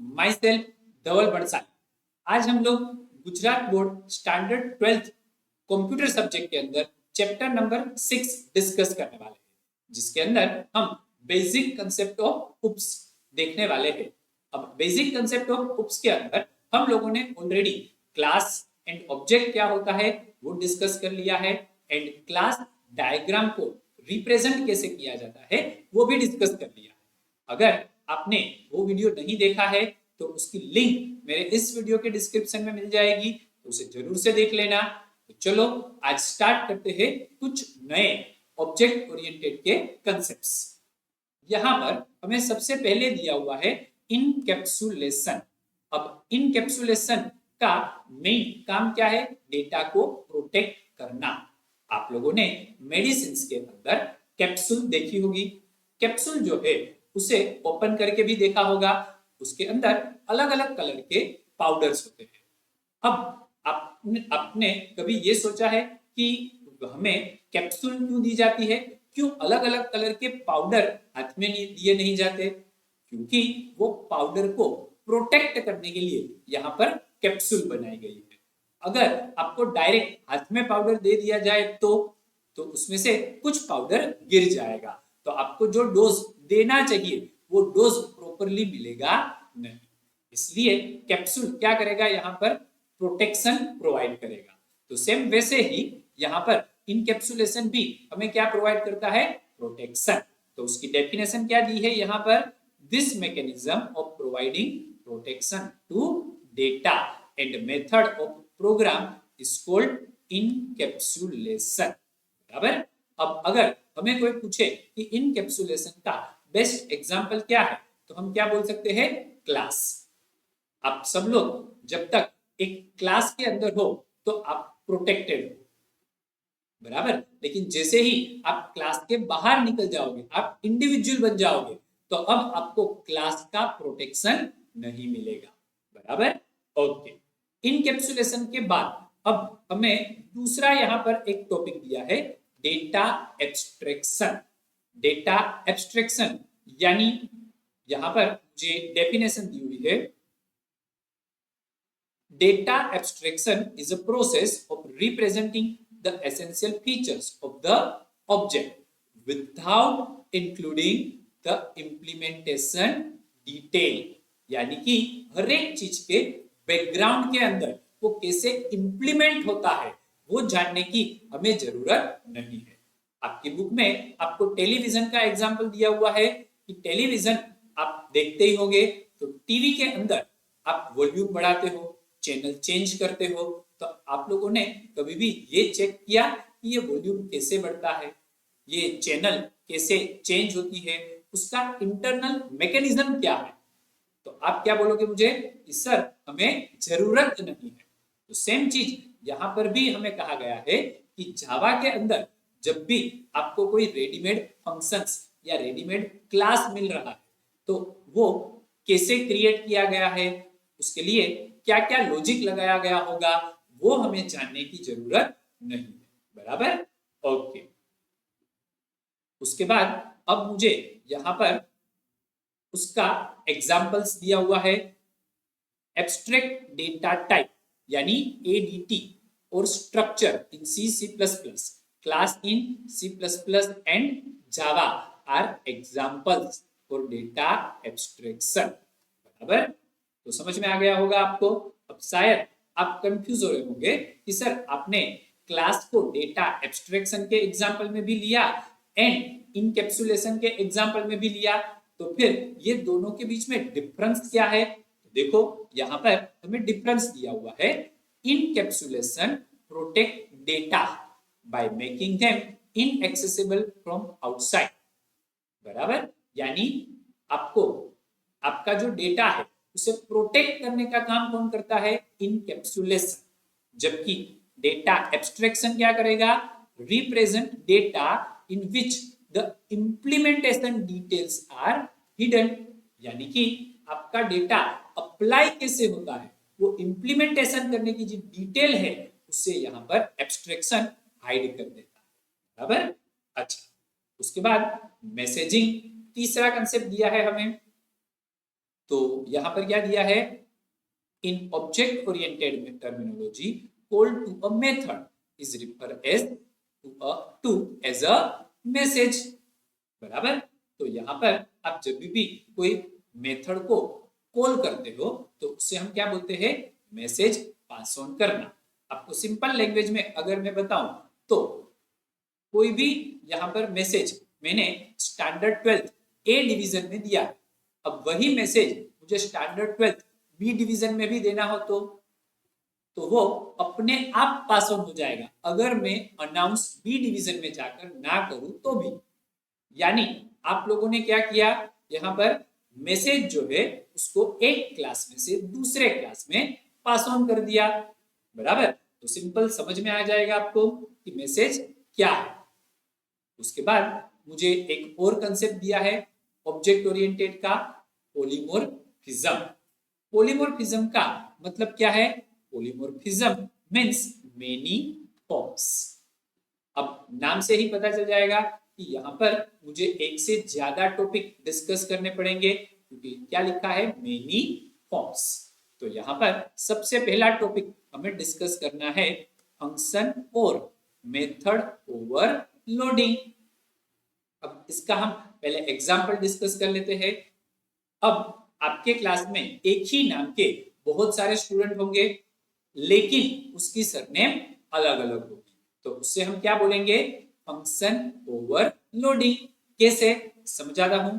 My self धवल बड़साई। आज हम लोग Gujarat board standard 12th computer subject के अंदर चैप्टर नंबर 6 डिस्कस करने वाले हैं, जिसके अंदर हम बेसिक कंसेप्ट ऑफ उप्स देखने वाले हैं। अब बेसिक कंसेप्ट ऑफ उप्स के अंदर हम लोगों ने ऑलरेडी क्लास एंड ऑब्जेक्ट क्या होता है वो डिस्कस कर लिया है, एंड क्लास डायग्राम को रिप्रेजेंट कैसे किया जाता है वो भी डिस्कस कर लिया है। अगर आपने वो वीडियो नहीं देखा है तो उसकी लिंक मेरे इस वीडियो के डिस्क्रिप्शन में मिल जाएगी, तो उसे जरूर से देख लेना। तो चलो आज स्टार्ट करते हैं कुछ नए ऑब्जेक्ट ओरिएंटेड के कंसेप्ट्स। यहां पर हमें सबसे पहले दिया हुआ है इनकैप्सुलेशन। अब इनकैप्सुलेशन का मेन काम क्या है? डेटा को प्रोटेक्ट करना। आप लोगों ने मेडिसिन के अंदर कैप्सूल देखी होगी। कैप्सूल जो है उसे ओपन करके भी देखा होगा, उसके अंदर अलग अलग कलर के पाउडर्स होते हैं। अब आपने कभी ये सोचा है कि हमें कैप्सूल क्यों दी जाती है? क्यों अलग अलग कलर के पाउडर हाथ में दिए नहीं जाते? क्योंकि वो पाउडर को प्रोटेक्ट करने के लिए यहाँ पर कैप्सूल बनाई गई है। अगर आपको डायरेक्ट हाथ में पाउडर दे दिया जाए तो उसमें से कुछ पाउडर गिर जाएगा, तो आपको जो डोज देना चाहिए वो डोज प्रॉपरली मिलेगा नहीं। इसलिए कैप्सूल क्या करेगा? यहाँ पर प्रोटेक्शन प्रोवाइड करेगा। तो सेम वैसे ही यहाँ पर इनकैप्सुलेशन भी हमें क्या प्रोवाइड करता है? प्रोटेक्शन। तो उसकी डेफिनेशन क्या दी है यहाँ पर? This mechanism of providing protection to data and method of program is called encapsulation. बराबर। अब अगर हमें कोई पूछे कि इनकैप्सुलेशन का बेस्ट एग्जांपल क्या है, तो हम क्या बोल सकते हैं? क्लास। आप सब लोग जब तक एक क्लास के अंदर हो तो आप प्रोटेक्टेड हो, बराबर। लेकिन जैसे ही आप क्लास के बाहर निकल जाओगे, आप इंडिविजुअल बन जाओगे, तो अब आपको क्लास का प्रोटेक्शन नहीं मिलेगा, बराबर। ओके। इनकैप्सुलेशन के बाद अब हमें दूसरा यहां पर एक टॉपिक दिया है, डेटा एब्स्ट्रैक्शन। डेटा एब्स्ट्रैक्शन यानी यहां पर मुझे डेफिनेशन दी हुई है, data abstraction is a process of representing the essential features of the object without including the implementation detail। यानी कि हर एक चीज के बैकग्राउंड के अंदर वो कैसे इंप्लीमेंट होता है वो जानने की हमें जरूरत नहीं है। आपकी बुक में आपको टेलीविजन का एग्जाम्पल दिया हुआ है कि टेलीविजन आप देखते ही होंगे, तो टीवी के अंदर आप वॉल्यूम बढ़ाते हो, चैनल चेंज करते हो, तो आप लोगों ने कभी भी ये चेक किया कि ये वॉल्यूम कैसे बढ़ता है, ये चैनल कैसे चेंज होती है, उसका इंटरनल मैकेनिज्म क्या है? तो आप क्या बोलोगे मुझे कि सर हमें जरूरत नहीं है। तो सेम चीज यहां पर भी हमें कहा गया है कि जावा के अंदर जब भी आपको कोई रेडीमेड फंक्शंस या रेडीमेड क्लास मिल रहा है तो वो कैसे क्रिएट किया गया है, उसके लिए क्या क्या लॉजिक लगाया गया होगा, वो हमें जानने की जरूरत नहीं है, बराबर। ओके। उसके बाद अब मुझे यहां पर उसका एग्जांपल्स दिया हुआ है, एब्स्ट्रैक्ट डेटा टाइप यानी एडीटी और structure in C++, class in C++ and Java are examples for data abstraction, बराबर। तो समझ में आ गया होगा आपको। अब शायद आप कंफ्यूज हो रहे होंगे कि सर आपने क्लास को डेटा एब्स्ट्रैक्शन के एग्जांपल में भी लिया एंड इनकैप्सुलेशन के एग्जांपल में भी लिया, तो फिर ये दोनों के बीच में डिफरेंस क्या है? तो देखो यहां पर हमें डिफरेंस दिया हुआ है, encapsulation protect data by making them inaccessible from outside, बराबर। यानी आपको आपका जो डेटा है उसे प्रोटेक्ट करने का काम कौन करता है? इनकैप्सुलेशन। जबकि डेटा एब्स्ट्रैक्शन क्या करेगा? Represent data in which the implementation details are hidden. यानी कि आपका डेटा अप्लाई कैसे होता है, वो इंप्लीमेंटेशन करने की जो डिटेल है उससे यहां पर एब्स्ट्रैक्शन हाइड कर देता है, बराबर। अच्छा, उसके बाद मैसेजिंग, तीसरा कंसेप्ट दिया है हमें। तो यहाँ पर क्या दिया है, in object oriented terminology called to a method is refer as to as a message. बराबर। तो यहाँ पर आप जब भी कोई मेथड को कॉल करते हो तो उससे हम क्या बोलते हैं, मैसेज पास ऑन करना। आपको सिंपल लैंग्वेज में अगर मैं बताऊं तो कोई भी यहाँ पर मैसेज मैंने स्टैंडर्ड 12th ए डिवीजन में दिया, अब वही मैसेज मुझे स्टैंडर्ड 12th बी डिवीजन में भी देना हो तो वो अपने आप पास ऑन हो जाएगा, अगर मैं अनाउंस बी डिवीजन में जाकर ना करूं तो भी। यानी आप लोगों ने क्या किया, यहाँ पर मैसेज जो है उसको एक क्लास में से दूसरे क्लास में पास ऑन कर दिया। बराबर। तो सिंपल समझ में आ जाएगा आपको कि मैसेज क्या है। उसके बाद मुझे एक और कंसेप्ट दिया है ऑब्जेक्ट ओरिएंटेड का, पॉलीमॉर्फिज्म। पॉलीमॉर्फिज्म का मतलब क्या है, पॉलीमॉर्फिज्म मींस मेनी फॉर्म्स। अब नाम से ही पता चल जाएगा कि यहाँ पर मुझे एक से ज्यादा टॉपिक डिस्कस करने पड़ेंगे, क्योंकि क्या लिखा है, मेनी फॉर्म्स। तो यहाँ पर सबसे पहला टॉपिक हमें डिस्कस करना है फंक्शन और मेथड ओवरलोडिंग। अब इसका हम पहले एग्जांपल डिस्कस कर लेते हैं। अब आपके क्लास में एक ही नाम के बहुत सारे स्टूडेंट होंगे, लेकिन उसकी सरनेम अलग अलग होगी, तो उससे हम क्या बोलेंगे, फंक्शन ओवरलोडिंग। कैसे, समझाता हूं।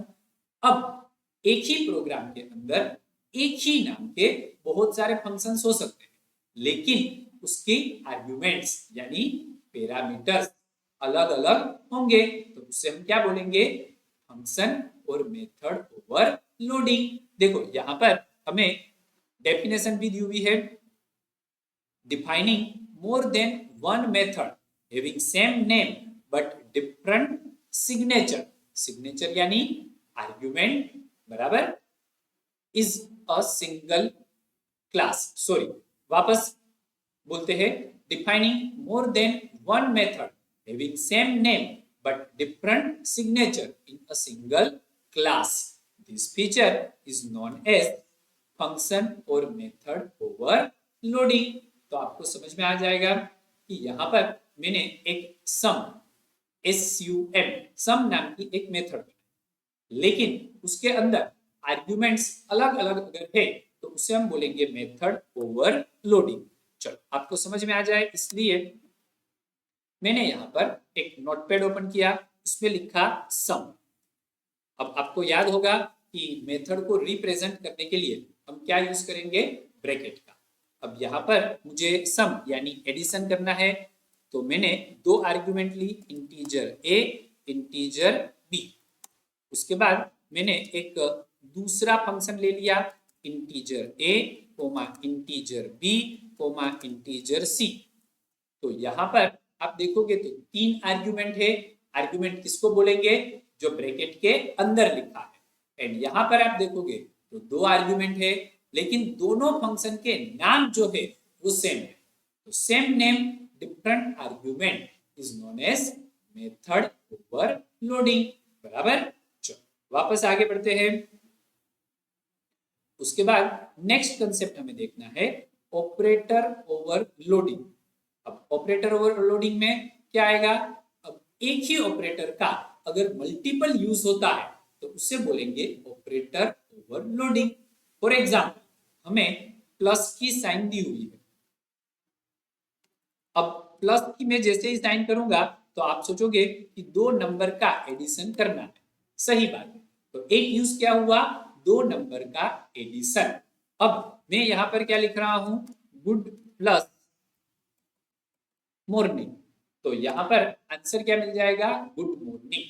अब एक ही प्रोग्राम के अंदर एक ही नाम के बहुत सारे फंक्शंस हो सकते हैं, लेकिन उसकी आर्गुमेंट्स यानी पैरामीटर्स अलग अलग होंगे, तो उससे हम क्या बोलेंगे, फंक्शन और मेथड ओवरलोडिंग। देखो यहाँ पर हमें डेफिनेशन भी दी हुई है, defining more than one method having same name but different signature. Signature यानी आर्गुमेंट, बराबर, is a single class. Sorry, वापस बोलते हैं, defining more than one method having same name but different signature in a single class. This feature is known as function or method overloading. तो आपको समझ में आ जाएगा कि यहाँ पर मैंने एक सम सम नाम की एक मेथड बनाई, लेकिन उसके अंदर आर्ग्यूमेंट्स अलग अलग अगर है तो उसे हम बोलेंगे मेथड ओवरलोडिंग। चलो आपको समझ में आ जाए, इसलिए मैंने यहाँ पर एक नोटपैड ओपन किया, उसमें लिखा सम। अब आपको याद होगा कि मेथड को रिप्रेजेंट करने के लिए हम क्या यूज करेंगे, ब्रैकेट का। अब यहाँ पर मुझे सम यानी एडिशन करना है, तो मैंने दो आर्गुमेंट ली, इंटीजर ए इंटीजर बी। उसके बाद मैंने एक दूसरा फंक्शन ले लिया, integer A comma integer B comma integer C. तो यहाँ पर आप देखोगे तो तीन आर्गुमेंट है। आर्गुमेंट किसको बोलेंगे, जो ब्रैकेट के अंदर लिखा है। एंड यहाँ पर आप देखोगे तो दो आर्गुमेंट है, लेकिन दोनों फंक्शन के नाम जो है वो सेम है। तो same name different argument is known as method overloading. बराबर। चलो वापस आगे बढ़ते हैं। उसके बाद नेक्स्ट कंसेप्ट हमें देखना है ऑपरेटर ओवरलोडिंग। अब ऑपरेटर ओवरलोडिंग में क्या आएगा, अब एक ही ऑपरेटर का अगर मल्टीपल यूज होता है तो उससे बोलेंगे ऑपरेटर ओवरलोडिंग। फॉर एग्जांपल हमें प्लस की साइन दी हुई है, अब प्लस की मैं जैसे ही साइन करूंगा तो आप सोचोगे कि दो नंबर का एडिशन करना है, सही बात है। तो एक यूज क्या हुआ, दो नंबर का एडिशन। अब मैं यहां पर क्या लिख रहा हूं, गुड प्लस मॉर्निंग, तो यहां पर आंसर क्या मिल जाएगा, गुड मॉर्निंग।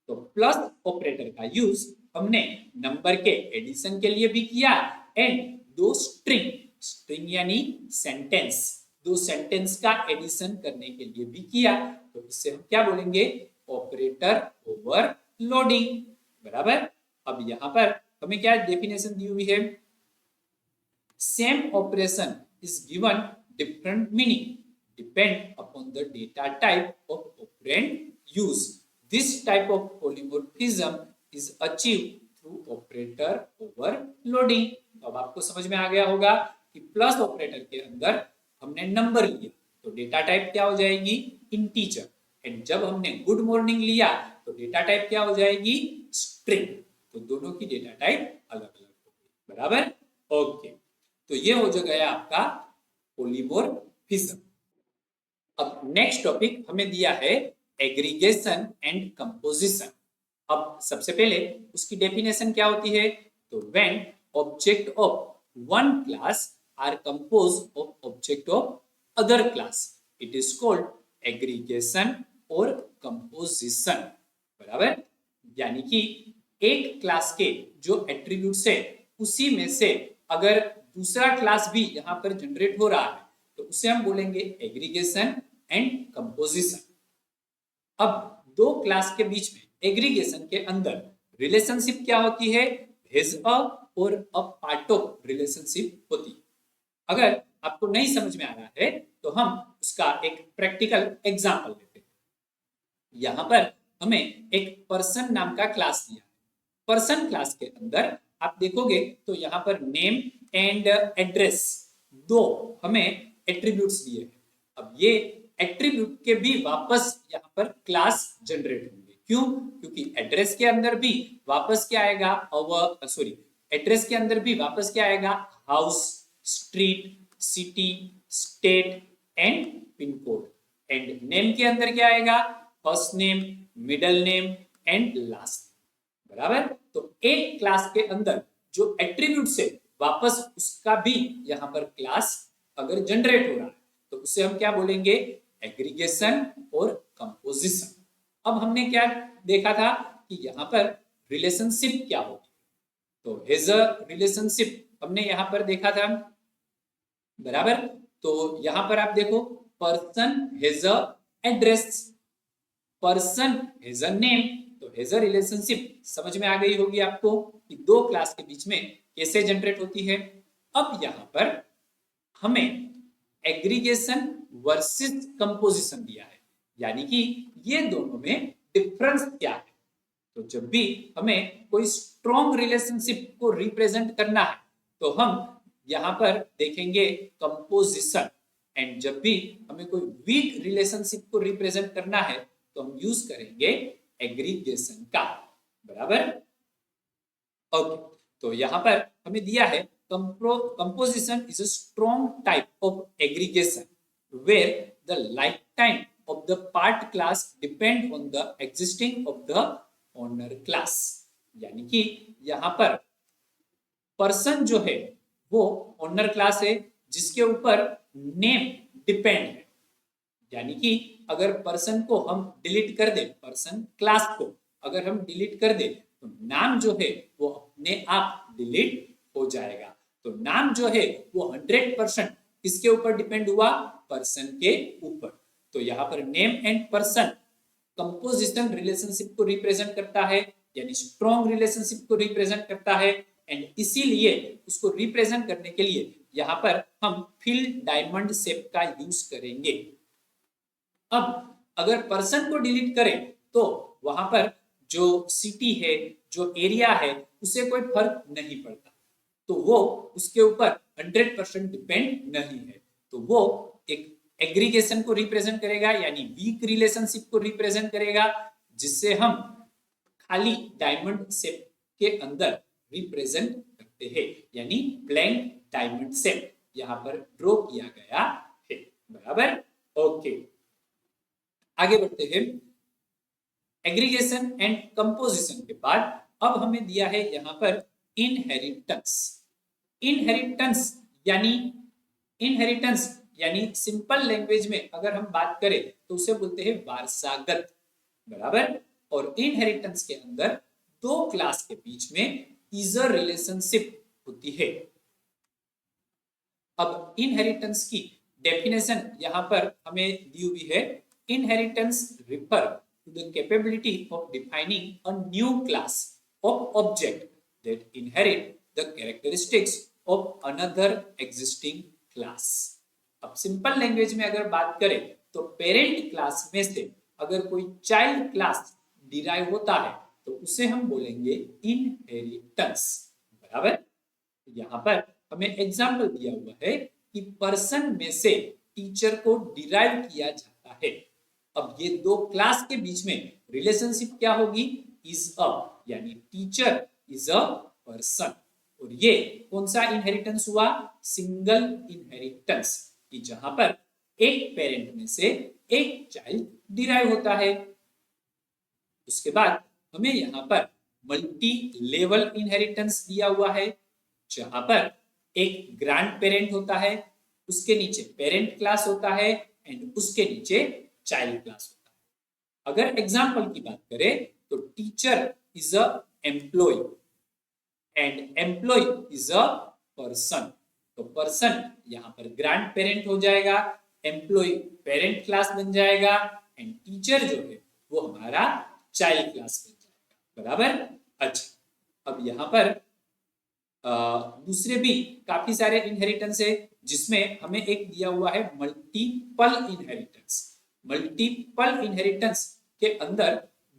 तो प्लस ऑपरेटर का यूज हमने नंबर के एडिशन के लिए भी किया, एंड दो स्ट्रिंग यानी सेंटेंस, दो सेंटेंस का एडिशन करने के लिए भी किया। तो इससे हम क्या बोलेंगे, ऑपरेटर ओवरलोडिंग। बराबर। अब यहां पर हमें क्या डेफिनेशन दी हुई है, same operation is given different meaning depend upon the data type of operand used. This type of polymorphism is achieved through operator overloading. तो अब आपको समझ में आ गया होगा कि प्लस ऑपरेटर के अंदर हमने नंबर लिया तो डेटा टाइप क्या हो जाएगी, इंटीजर। एंड जब हमने गुड मॉर्निंग लिया तो डेटा टाइप क्या हो जाएगी, स्ट्रिंग। तो दोनों की डेटा टाइप अलग अलग होगी, बराबर। ओके, तो ये हो गया आपका पॉलीमॉर्फिज्म। अब नेक्स्ट टॉपिक हमें दिया है एग्रीगेशन एंड कंपोजिशन। अब सबसे पहले उसकी डेफिनेशन क्या होती है, तो when object of one class are composed of object of other class it is called aggregation और कंपोजिशन, बराबर। यानी कि एक क्लास के जो एट्रीब्यूट्स है उसी में से अगर दूसरा क्लास भी यहाँ पर जनरेट हो रहा है तो उसे हम बोलेंगे एग्रीगेशन एंड कंपोजिशन। अब दो क्लास के बीच में एग्रीगेशन के अंदर रिलेशनशिप क्या होती है, हैज अ और अ पार्ट ऑफ रिलेशनशिप होती है। अगर आपको नहीं समझ में आ रहा है तो हम उसका एक प्रैक्टिकल एग्जांपल लेते हैं। यहाँ पर हमें एक पर्सन नाम का क्लास दिया है। पर्सन क्लास के अंदर आप देखोगे तो यहाँ पर नेम एंड एड्रेस दो हमें एट्रीब्यूट्स दिए हैं। अब ये एट्रीब्यूट के भी वापस यहाँ पर क्लास जनरेट होंगे। क्यों? क्योंकि एड्रेस के अंदर भी वापस क्या आएगा, एड्रेस के अंदर भी वापस क्या आएगा, house, street, city, state and pin code. And name के अंदर क्या आएगा, first name, middle name and last name, बराबर। तो एक क्लास के अंदर जो एट्रीब्यूट्स है वापस उसका भी यहाँ पर क्लास अगर जनरेट हो रहा है तो उसे हम क्या बोलेंगे, एग्रीगेशन और कंपोजिशन। अब हमने क्या देखा था कि यहाँ पर रिलेशनशिप क्या होगी, तो हैज अ रिलेशनशिप हमने यहाँ पर देखा था, बराबर। तो यहाँ पर आप देखो person has a address, person has a name, तो हैज अ रिलेशनशिप समझ में आ गई होगी आपको कि दो क्लास के बीच में कैसे जनरेट होती है। अब यहाँ पर हमें एग्रीगेशन वर्सेस कंपोजिशन दिया है, यानी कि ये दोनों में डिफरेंस क्या है। तो जब भी हमें कोई स्ट्रॉन्ग रिलेशनशिप को रिप्रेजेंट करना है तो हम यहाँ पर देखेंगे कंपोजिशन, एंड जब भी हमें कोई वीक रिलेशनशिप को रिप्रेजेंट करना है तो हम यूज करेंगे एग्रीगेशन का, बराबर। ओके, तो यहाँ पर हमें दिया है composition is a strong type of aggregation where the lifetime of the part class depend on the existing of the owner class। यानी कि यहाँ पर पर्सन जो है वो ओनर क्लास है जिसके ऊपर नेम डिपेंड है। यानी कि अगर पर्सन को हम डिलीट कर दे, पर्सन क्लास को अगर हम डिलीट कर दे तो नाम जो है वो अपने आप डिलीट हो जाएगा। तो नाम जो है वो 100% किसके ऊपर डिपेंड हुआ, पर्सन के ऊपर। तो यहाँ पर name and person composition relationship को रिप्रेजेंट करता है, यानी स्ट्रॉन्ग रिलेशनशिप को रिप्रेजेंट करता है। एंड इसीलिए उसको रिप्रेजेंट करने के लिए यहाँ पर हम फिल डायमंड शेप का यूज करेंगे। अब अगर पर्सन को डिलीट करें तो वहां पर जो सिटी है, जो एरिया है, उसे कोई फर्क नहीं पड़ता, तो वो उसके ऊपर 100% डिपेंड नहीं है। तो वो एक एग्रीगेशन को रिप्रेजेंट करेगा, यानी वीक रिलेशनशिप को रिप्रेजेंट करेगा, जिससे हम खाली डायमंड शेप के अंदर रिप्रेजेंट करते हैं, यानी ब्लैंक डायमंड शेप यहाँ पर ड्रॉ किया गया है, बराबर। ओके, आगे बढ़ते हैं। एग्रीगेशन एंड कंपोजिशन के बाद अब हमें दिया है यहाँ पर इनहेरिटेंस। इनहेरिटेंस यानी सिंपल लैंग्वेज में अगर हम बात करें तो उसे बोलते हैं वारसागत, बराबर। और इनहेरिटेंस के अंदर दो क्लास के बीच में ईजर रिलेशनशिप होती है। अब इनहेरिटेंस की डेफिनेशन यहाँ पर हमें दी हुई है। Inheritance refer to the capability of defining a new class of object that inherit the characteristics of another existing class. अब सिंपल लैंग्वेज में अगर बात करें तो पेरेंट क्लास में से अगर कोई चाइल्ड क्लास डिराइव होता है तो उसे हम बोलेंगे इनहेरिटेंस। बराबर। यहाँ पर हमें एग्जाम्पल दिया हुआ है कि पर्सन में से टीचर को डिराइव किया जाता है। अब ये दो क्लास के बीच में रिलेशनशिप क्या होगी? इज अ, यानी टीचर इज अ पर्सन। और ये कौन सा इनहेरिटेंस हुआ? सिंगल इनहेरिटेंस, कि जहां पर एक पेरेंट में से एक चाइल्ड डिराइव होता है। उसके बाद हमें यहाँ पर मल्टी लेवल इनहेरिटेंस दिया हुआ है, जहां पर एक ग्रैंड पेरेंट होता है, उसके नीचे पेरेंट क्लास होता है एंड उसके नीचे चाइल्ड क्लास होता है। अगर एग्जाम्पल की बात करें तो teacher is a employee and employee is a person. तो पर्सन यहाँ पर ग्रैंड पेरेंट हो जाएगा, एम्प्लॉय पेरेंट क्लास बन जाएगा एंड टीचर जो है वो हमारा चाइल्ड क्लास बन जाएगा। बराबर। अच्छा, अब यहाँ पर दूसरे भी काफी सारे इनहेरिटेंस है, जिसमें हमें एक दिया हुआ है मल्टीपल इनहेरिटेंस। मल्टीपल इनहेरिटेंस के अंदर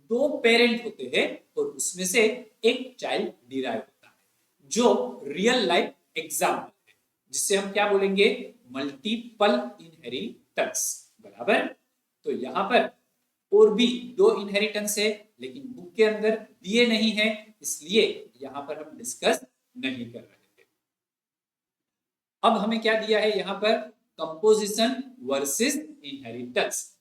दो पेरेंट होते हैं और उसमें से एक चाइल्ड डिराइव होता है, जो रियल लाइफ एग्जाम्पल है, जिससे हम क्या बोलेंगे? Multiple inheritance. बराबर। तो यहाँ पर और भी दो इनहेरिटेंस है, लेकिन बुक के अंदर दिए नहीं है, इसलिए यहाँ पर हम डिस्कस नहीं कर रहे थे। अब हमें क्या दिया है यहाँ पर? कंपोजिशन वर्सेस इनहेरिटेंस,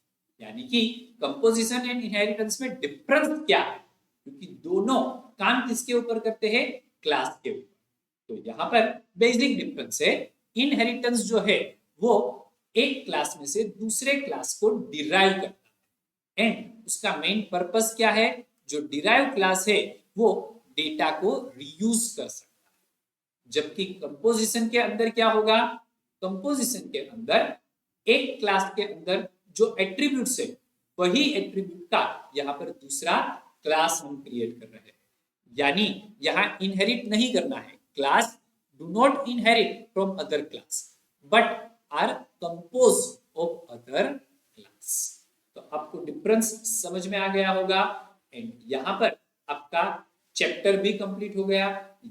यानी कि कंपोजिशन एंड इनहेरिटेंस में डिफरेंस क्या है, क्योंकि दोनों काम किसके ऊपर करते हैं? क्लास के ऊपर। तो यहाँ पर बेसिक डिफरेंस है, इनहेरिटेंस जो है वो एक क्लास में से दूसरे क्लास को डिराइव करता है एंड उसका मेन पर्पस क्या है? जो डिराइव क्लास है वो डेटा को रीयूज कर सकता है। जबकि कंपोजिशन के अंदर क्या होगा? कंपोजिशन के अंदर एक क्लास के अंदर जो एट्रीब्यूट्स है, वही एट्रीब्यूट का यहाँ पर दूसरा क्लास हम क्रिएट कर रहे हैं। यानी यहाँ इनहेरिट नहीं करना है, class do not inherit from other class but are compose of other class. तो आपको डिफरेंस समझ में आ गया होगा एंड यहाँ पर आपका चैप्टर भी कंप्लीट हो गया,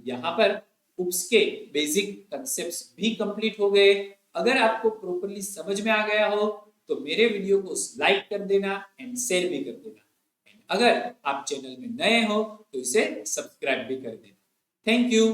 यहाँ पर उप्स के बेसिक कंसेप्ट्स भी कंप्लीट हो गए। अगर आपको प्रॉपर्ली समझ में आ गया हो तो मेरे वीडियो को लाइक कर देना एंड शेयर भी कर देना। अगर आप चैनल में नए हो तो इसे सब्सक्राइब भी कर देना। Thank you.